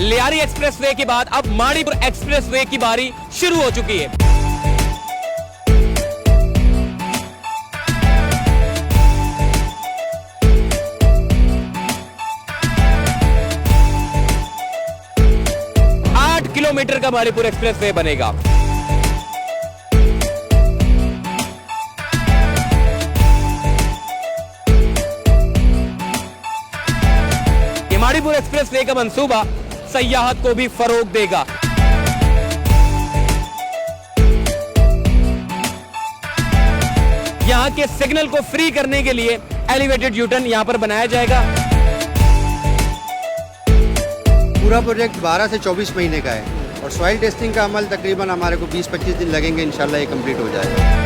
Lyari expressway के बाद अब माड़ीपुर एक्सप्रेसवे की बारी शुरू हो चुकी है। किलोमीटर का माड़ीपुर एक्सप्रेसवे बनेगा। ये माड़ीपुर एक्सप्रेसवे का मंसूबा सयाहत को भी फरोग देगा। यहां के सिग्नल को फ्री करने के लिए एलिवेटेड यूटर्न यहां पर बनाया जाएगा। पूरा प्रोजेक्ट 12 से 24 महीने का है और सॉइल टेस्टिंग का अमल तकरीबन हमारे को 20-25 दिन लगेंगे, इंशाल्लाह ये कंप्लीट हो जाएगा।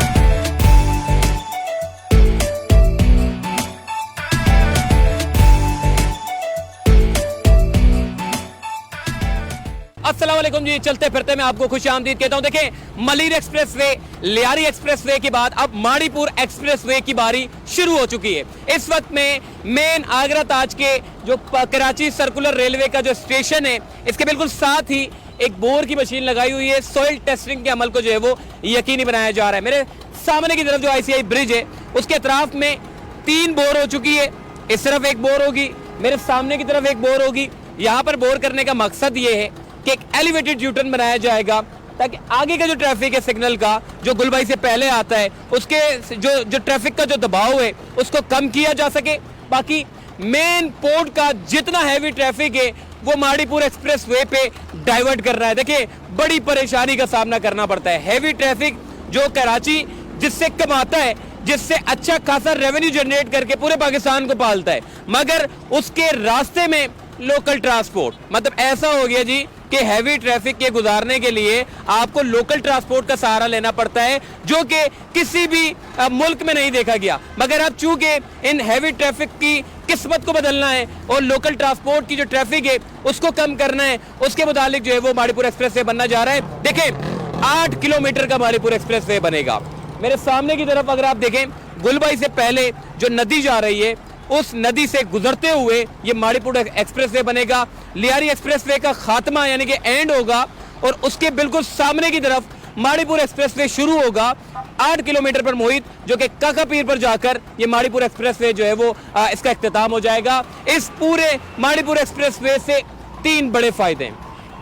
अस्सलाम वालेकुम जी, चलते फिरते मैं आपको खुशामदीद कहता हूं। देखें, मलीर एक्सप्रेसवे, लियारी एक्सप्रेसवे के बाद अब माड़ीपुर एक्सप्रेसवे की बारी शुरू हो चुकी है। इस वक्त में मेन आगरा ताज के जो कराची सर्कुलर रेलवे का जो स्टेशन है, इसके बिल्कुल साथ ही एक बोर की मशीन लगाई हुई है। सॉइल टेस्टिंग के अमल को जो है वो यकीनी बनाया जा रहा है। मेरे सामने की तरफ जो ICI ब्रिज है, उसके अतराफ में 3 बोर हो चुकी है। इस तरफ एक बोर होगी, मेरे सामने की तरफ एक बोर होगी। यहाँ पर बोर करने का मकसद ये है कि एक एलिवेटेड यूटर्न बनाया जाएगा ताकि आगे का जो ट्रैफिक है सिग्नल का, जो गुलबाई से पहले आता है, उसके जो ट्रैफिक का जो दबाव है उसको कम किया जा सके। बाकी मेन पोर्ट का जितना हैवी ट्रैफिक है वो माड़ीपुर एक्सप्रेसवे पे डाइवर्ट कर रहा है। देखिए, बड़ी परेशानी का सामना करना पड़ता है। हैवी ट्रैफिक जो कराची जिससे कमाता है, जिससे अच्छा खासा रेवेन्यू जनरेट करके पूरे पाकिस्तान को पालता है, मगर उसके रास्ते में लोकल ट्रांसपोर्ट, मतलब ऐसा हो गया जी कि हैवी ट्रैफिक के गुजारने के लिए आपको लोकल ट्रांसपोर्ट का सहारा लेना पड़ता है, जो कि किसी भी मुल्क में नहीं देखा गया। मगर अब चूंकि इन हैवी ट्रैफिक की किस्मत को बदलना है और लोकल ट्रांसपोर्ट की जो ट्रैफिक है उसको कम करना है, उसके मुतालिक जो है वो माड़ीपुर एक्सप्रेसवे बनना जा रहा है। देखें, 8 किलोमीटर का माड़ीपुर एक्सप्रेसवे बनेगा। मेरे सामने की तरफ अगर आप देखें, गुलबाई से पहले जो नदी जा रही है, उस नदी से गुजरते हुए ये माड़ीपुर एक्सप्रेसवे बनेगा। लियारी एक्सप्रेसवे का खात्मा यानी कि एंड होगा और उसके बिल्कुल सामने की तरफ माड़ीपुर एक्सप्रेसवे शुरू होगा 8 किलोमीटर पर मोहित, जो कि काका पीर पर जाकर ये माड़ीपुर एक्सप्रेसवे जो है वो इसका इख्तिताम हो जाएगा। इस पूरे माड़ीपुर एक्सप्रेसवे से 3 बड़े फायदे हैं।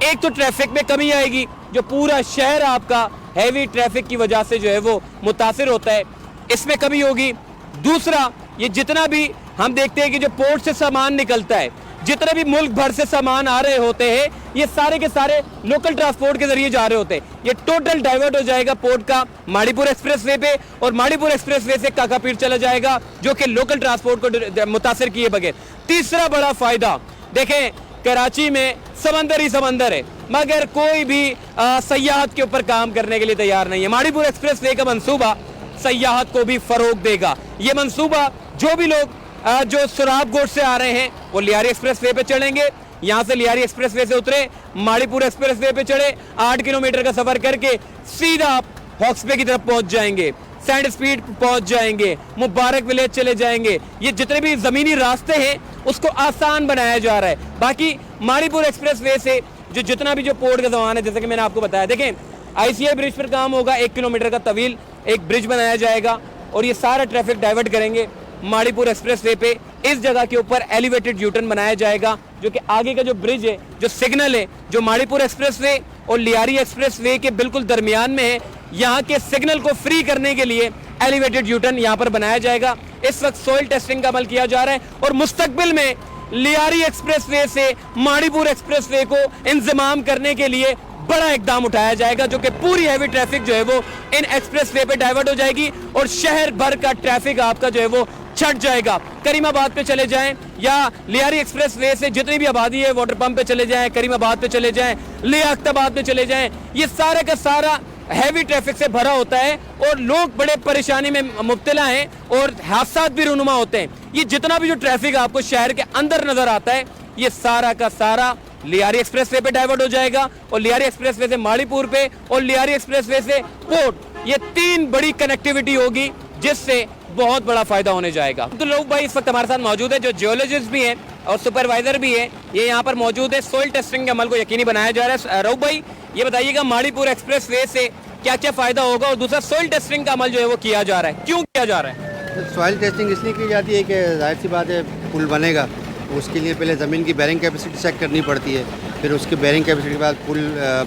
एक तो ट्रैफिक में कमी आएगी, जो पूरा शहर आपका हैवी ट्रैफिक की वजह से जो है वो मुतासिर होता है, इसमें कमी होगी। दूसरा, ये जितना भी हम देखते हैं कि जो पोर्ट से सामान निकलता है, जितने भी मुल्क भर से सामान आ रहे होते हैं, ये सारे के सारे लोकल ट्रांसपोर्ट के जरिए जा रहे होते हैं। ये टोटल डाइवर्ट हो जाएगा पोर्ट का माड़ीपुर एक्सप्रेसवे पे और माड़ीपुर एक्सप्रेसवे से काकापीर चला जाएगा, जो कि लोकल ट्रांसपोर्ट को मुतासिर किए बगैर। तीसरा बड़ा फायदा, देखें, कराची में समंदर ही समंदर है, मगर कोई भी सयाहत के ऊपर काम करने के लिए तैयार नहीं है। माड़ीपुर एक्सप्रेसवे का मंसूबा सयाहत को भी फरोग देगा। ये मंसूबा जो भी लोग जो सुराबगोट से आ रहे हैं वो लियारी एक्सप्रेसवे पे चढ़ेंगे, यहाँ से लियारी एक्सप्रेसवे से उतरे, माड़ीपुर एक्सप्रेसवे पे चढ़े, 8 किलोमीटर का सफर करके सीधा आप हॉक्सबे की तरफ पहुंच जाएंगे, सैंड स्पीड पहुंच जाएंगे, मुबारक विलेज चले जाएंगे। ये जितने भी जमीनी रास्ते हैं उसको आसान बनाया जा रहा है। बाकी माड़ीपुर एक्सप्रेसवे से जो जितना भी जो पोर्ट का सामान है, जैसे कि मैंने आपको बताया, देखें, ICI ब्रिज पर काम होगा। 1 किलोमीटर का तवील एक ब्रिज बनाया जाएगा और ये सारा ट्रैफिक डाइवर्ट करेंगे माड़ीपुर एक्सप्रेसवे पे। इस जगह के ऊपर एलिवेटेड यूटर्न बनाया जाएगा, जो कि आगे का जो ब्रिज है, जो सिग्नल है, जो माड़ीपुर एक्सप्रेसवे और लियारी एक्सप्रेसवे के बिल्कुल दरमियान में है, यहाँ के सिग्नल को फ्री करने के लिए एलिवेटेड यूटर्न यहाँ पर बनाया जाएगा। इस वक्त सॉइल टेस्टिंग का अमल किया जा रहा है और मुस्तकबिल में लियारी एक्सप्रेसवे से माड़ीपुर एक्सप्रेसवे को इंतजाम करने के लिए बड़ा इकदाम उठाया जाएगा, जो कि पूरी हैवी ट्रैफिक जो है वो इन एक्सप्रेसवे पे डाइवर्ट हो जाएगी और शहर भर का ट्रैफिक आपका जो है वो छट जाएगा। करीमाबाद पे चले जाएं या लियारी एक्सप्रेसवे से जितनी भी आबादी है वाटर पंप पे चले जाएं, करीमाबाद पे चले जाएं, लियाकताबाद पे चले जाएं, ये सारे का सारा हैवी ट्रैफिक से भरा होता है और लोग बड़े परेशानी में मुब्तला हैं और हादसा भी रूनुमा होते हैं। ये जितना भी जो ट्रैफिक आपको शहर के अंदर नजर आता है, ये सारा का सारा लियारी एक्सप्रेसवे पे डाइवर्ट हो जाएगा और लियारी एक्सप्रेसवे से माड़ीपुर पे और लियारी एक्सप्रेसवे से पोर्ट, ये 3 बड़ी कनेक्टिविटी होगी, जिससे बहुत बड़ा फायदा होने जाएगा। तो लोग भाई इस वक्त हमारे साथ मौजूद है, जो जियोलॉजिस्ट भी हैं और सुपरवाइजर भी है, ये यहाँ पर मौजूद है। सोइल टेस्टिंग के अमल को यकीनी बनाया जा रहा है। रऊफ भाई, ये बताइएगा माड़ीपुर एक्सप्रेस वे से क्या क्या फायदा होगा, और दूसरा सोइल टेस्टिंग का अमल जो है वो किया जा रहा है, क्यों किया जा रहा है? सॉइल टेस्टिंग इसलिए की जाती है कि जाहिर सी बात है पुल बनेगा, उसके लिए पहले ज़मीन की बैरिंग कैपेसिटी चेक करनी पड़ती है, फिर उसकी बैरिंग कैपेसिटी के बाद पुल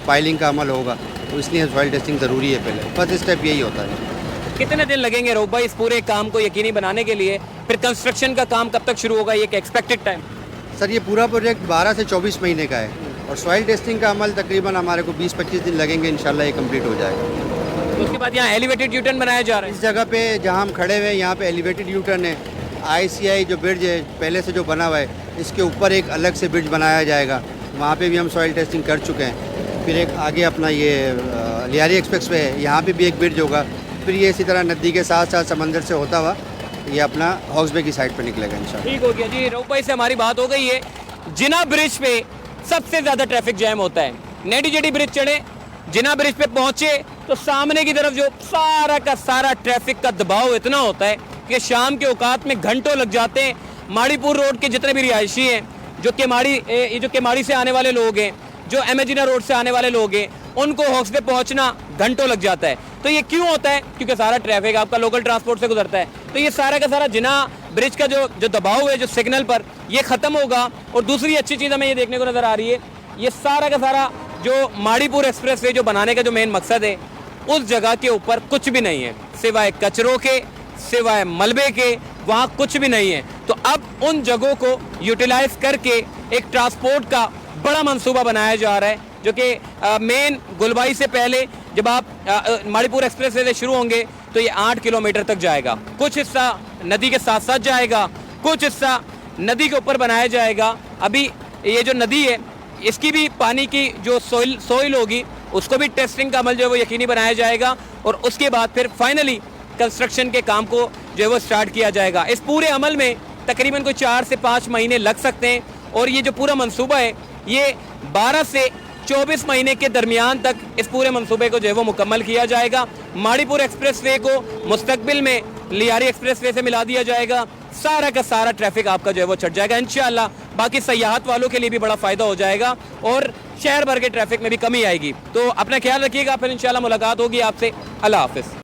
पाइलिंग का अमल होगा, तो इसलिए सॉइल टेस्टिंग ज़रूरी है। पहले फर्स्ट स्टेप यही होता है। कितने दिन लगेंगे रऊफ भाई इस पूरे काम को यकीनी बनाने के लिए? फिर कंस्ट्रक्शन का काम कब तक शुरू होगा, ये एक्सपेक्टेड टाइम? सर ये पूरा प्रोजेक्ट 12 से 24 महीने का है, और सॉइल टेस्टिंग का अमल तकरीबन हमारे को 20-25 दिन लगेंगे, इंशाल्लाह ये कंप्लीट हो जाएगा। तो उसके बाद यहाँ एलिवेटेड यूटर्न बनाया जा रहा है। इस जगह पे जहाँ हम खड़े हुए हैं यहाँ पे एलिवेटेड यूटर्न है। ICI जो ब्रिज है पहले से जो बना हुआ है, इसके ऊपर एक अलग से ब्रिज बनाया जाएगा, वहाँ पे भी हम सॉइल टेस्टिंग कर चुके हैं। फिर एक आगे अपना ये लियारी एक्सप्रेस वे है, यहाँ पे भी एक ब्रिज होगा। फिर ये इसी तरह नदी के साथ साथ समंदर से होता हुआ ये अपना हाउस बे की साइड पर निकलेगा इंशाल्लाह। ठीक हो गया जी, रऊफ भाई से हमारी बात हो गई है। जिना ब्रिज पे सबसे ज़्यादा ट्रैफिक जैम होता है। नेडी जेडी ब्रिज चढ़े, जिना ब्रिज पे पहुंचे तो सामने की तरफ जो सारा का सारा ट्रैफिक का दबाव इतना होता है कि शाम के औकात में घंटों लग जाते हैं। माड़ीपुर रोड के जितने भी रिहायशी हैं, जो केमाड़ी से आने वाले लोग हैं, जो एमेजिना रोड से आने वाले लोग हैं, उनको हॉक्स पे पहुंचना घंटों लग जाता है। तो ये क्यों होता है? क्योंकि सारा ट्रैफिक आपका लोकल ट्रांसपोर्ट से गुजरता है। तो ये सारा का सारा जिना ब्रिज का जो दबाव है जो सिग्नल पर, ये ख़त्म होगा। और दूसरी अच्छी चीज़ हमें ये देखने को नज़र आ रही है, ये सारा का सारा जो माड़ीपुर एक्सप्रेस वे जो बनाने का जो मेन मकसद है, उस जगह के ऊपर कुछ भी नहीं है सिवाय कचरों के, सिवाय मलबे के, वहाँ कुछ भी नहीं है। तो अब उन जगहों को यूटिलाइज करके एक ट्रांसपोर्ट का बड़ा मंसूबा बनाया जा रहा है, जो कि मेन गुलबाई से पहले जब आप माड़ीपुर एक्सप्रेस वे से शुरू होंगे तो ये 8 किलोमीटर तक जाएगा। कुछ हिस्सा नदी के साथ साथ जाएगा, कुछ हिस्सा नदी के ऊपर बनाया जाएगा। अभी ये जो नदी है, इसकी भी पानी की जो सोइल होगी, उसको भी टेस्टिंग का अमल जो है वो यकीनी बनाया जाएगा, और उसके बाद फिर फाइनली कंस्ट्रक्शन के काम को जो है वो स्टार्ट किया जाएगा। इस पूरे अमल में तकरीबन कोई 4 से 5 महीने लग सकते हैं, और ये जो पूरा मंसूबा है ये 12 से 24 महीने के दरमियान तक इस पूरे मंसूबे को जो है वो मुकम्मल किया जाएगा। माड़ीपुर एक्सप्रेस वे को मुस्तकबिल में लियारी एक्सप्रेस वे से मिला दिया जाएगा। सारा का सारा ट्रैफिक आपका जो है वो छट जाएगा इंशाल्लाह। बाकी सयाहत वालों के लिए भी बड़ा फ़ायदा हो जाएगा, और शहर भर के ट्रैफिक में भी कमी आएगी। तो अपना ख्याल रखिएगा, फिर इंशाल्लाह मुलाकात होगी आपसे। अल्लाह हाफिज़।